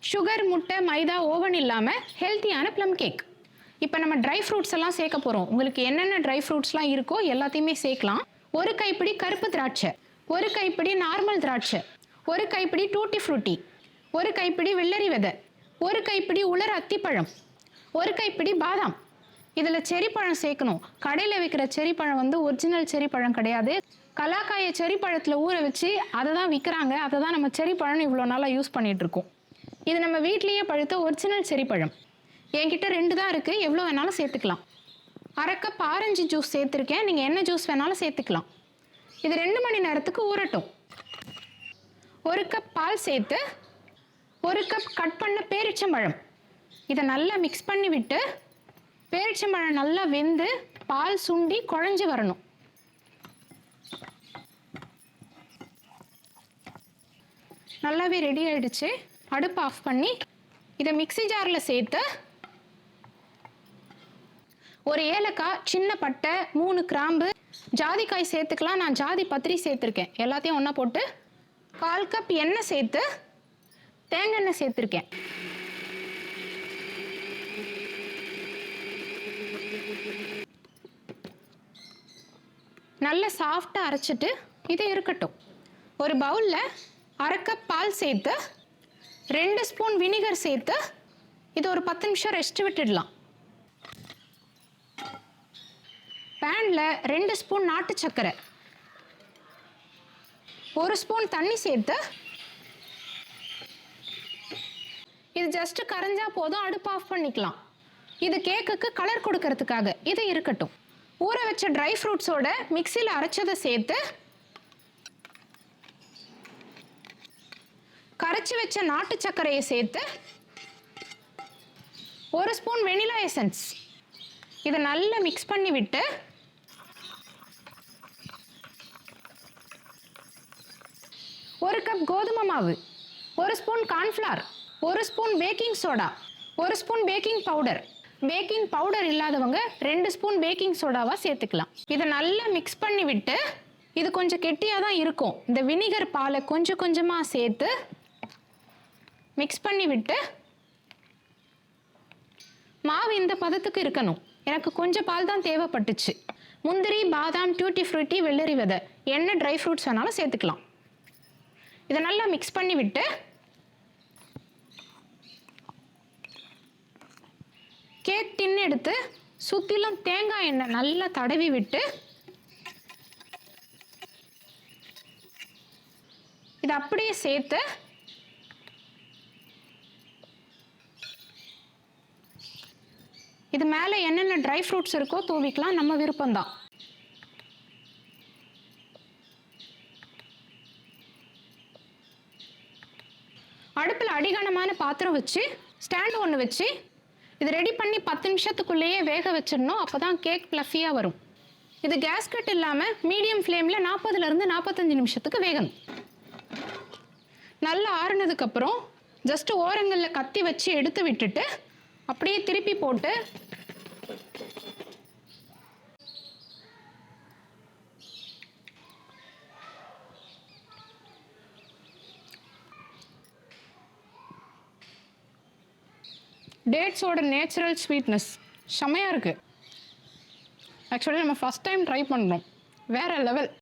Sugar, முட்டை, மைதா, oven இல்லாமல் ஹெல்த்தியான ப்ளம் கேக். இப்போ நம்ம ட்ரை ஃப்ரூட்ஸ் எல்லாம் சேர்க்க போகிறோம். உங்களுக்கு என்னென்ன ட்ரை ஃப்ரூட்ஸ்லாம் இருக்கோ எல்லாத்தையுமே சேர்க்கலாம். ஒரு கைப்பிடி கருப்பு திராட்சை, ஒரு கைப்பிடி நார்மல் திராட்சை, ஒரு கைப்பிடி டூட்டி ஃப்ரூட்டி, ஒரு கைப்பிடி வெள்ளரி விதை, ஒரு கைப்பிடி உலர் அத்திப்பழம், ஒரு கைப்பிடி பாதாம். இதில் செரி பழம் சேர்க்கணும். கடையில் விற்கிற செரி பழம் வந்து ஒரிஜினல் செரி பழம் கிடையாது. கலாக்காயை செரி பழத்தில் ஊற வச்சு அதை தான் விற்கிறாங்க. அதை தான் நம்ம செரி பழம்னு இவ்வளோ நாளாக யூஸ் பண்ணிகிட்ருக்கோம். இது நம்ம வீட்லேயே பழுத்த ஒரிஜினல் செரி பழம். என்கிட்ட 2 தான் இருக்குது. எவ்வளோ வேணாலும் சேர்த்துக்கலாம். அரை கப் ஆரஞ்சு ஜூஸ் சேர்த்துருக்கேன். நீங்கள் என்ன ஜூஸ் வேணாலும் சேர்த்துக்கலாம். இது 2 மணி நேரத்துக்கு ஊறட்டும். 1 கப் பால் சேர்த்து 1 கப் கட் பண்ண பேரிச்சம்பழம் இதை நல்லா மிக்ஸ் பண்ணி விட்டு பேரிச்சம்பழம் நல்லா வெந்து பால் சுண்டி குழஞ்சி வரணும். நல்லாவே ரெடி ஆயிடுச்சு. அடுப்பு ஆஃப் பண்ணி இதை மிக்ஸி ஜாரில் சேர்த்து ஒரு ஏலக்காய், சின்ன பட்டை, 3 கிராம்பு, ஜாதிக்காய் சேர்த்துக்கலாம். நான் ஜாதி பத்திரி சேர்த்துருக்கேன். எல்லாத்தையும் ஒன்றா போட்டு 1/4 கப் எண்ணெய் சேர்த்து தேங்காய் எண்ணெய் சேர்த்துருக்கேன். நல்லா சாஃப்டாக அரைச்சிட்டு இது இருக்கட்டும். ஒரு பவுலில் அரை கப் பால் சேர்த்து 2 ஸ்பூன் வினிகர் சேர்த்து இது ஒரு 10 நிமிஷம் ரெஸ்ட் விட்டுடலாம். பேனில் 2 ஸ்பூன் நாட்டு சர்க்கரை, 1 ஸ்பூன் தண்ணி சேர்த்து இது ஜஸ்ட் கரைஞ்சா போதும். அடுப்பு ஆஃப் பண்ணிக்கலாம். இது கேக்குக்கு கலர் கொடுக்கறதுக்காக. இது இருக்கட்டும். ஊற வச்ச ட்ரை ஃப்ரூட்ஸோட மிக்சியில் அரைச்சதை சேர்த்து கரைச்சி வச்ச நாட்டு சர்க்கரையை சேர்த்து 1 ஸ்பூன் வெனிலா எசன்ஸ் இதை நல்லா மிக்ஸ் பண்ணி விட்டு ஒரு கப் கோதுமை மாவு, 1 spoon cornflour, 1 spoon baking soda, 1 spoon baking powder. Baking powder இல்லாதவங்க 2 ஸ்பூன் பேக்கிங் சோடாவாக சேர்த்துக்கலாம். இதை நல்லா மிக்ஸ் பண்ணி விட்டு இது கொஞ்சம் கெட்டியாக தான் இருக்கும். இந்த வினிகர் பாலை கொஞ்சம் கொஞ்சமாக சேர்த்து மிக்ஸ் பண்ணி விட்டு மாவு இந்த பதத்துக்கு இருக்கணும். எனக்கு கொஞ்சம் பால் தான் தேவைப்பட்டுச்சு. முந்திரி, பாதாம், டூட்டி ஃப்ரூட்டி, வெள்ளரி விதை, என்ன ட்ரை ஃப்ரூட்ஸ் வேணாலும் சேர்த்துக்கலாம். இதை நல்லா மிக்ஸ் பண்ணி விட்டு கேக் டின் எடுத்து சுற்றிலும் தேங்காய் எண்ணெய் நல்லா தடவி விட்டு இதை அப்படியே சேர்த்து இது மேலே என்னென்ன ட்ரை ஃப்ரூட்ஸ் இருக்கோ தூவிக்கலாம். நம்ம விருப்பம்தான். அடுப்பில் அடிகனமான பாத்திரம் வச்சு ஸ்டாண்ட் ஒன்று வச்சு இது ரெடி பண்ணி 10 நிமிஷத்துக்குள்ளேயே வேக வச்சிடணும். அப்போ தான் கேக் ப்ளஃபியாக வரும். இது கேஸ்கட் இல்லாமல் மீடியம் ஃப்ளேமில் 40லேருந்து 45 நிமிஷத்துக்கு வேகணும். நல்லா ஆறுனதுக்கப்புறம் ஜஸ்ட் ஓரங்களில் கத்தி வச்சு எடுத்து விட்டுட்டு அப்படியே திருப்பி போட்டு டேட்ஸோட நேச்சுரல் ஸ்வீட்னஸ் செமையாக இருக்குது. ஆக்சுவலி நம்ம ஃபஸ்ட் டைம் ட்ரை பண்ணுறோம். வேறு லெவல்.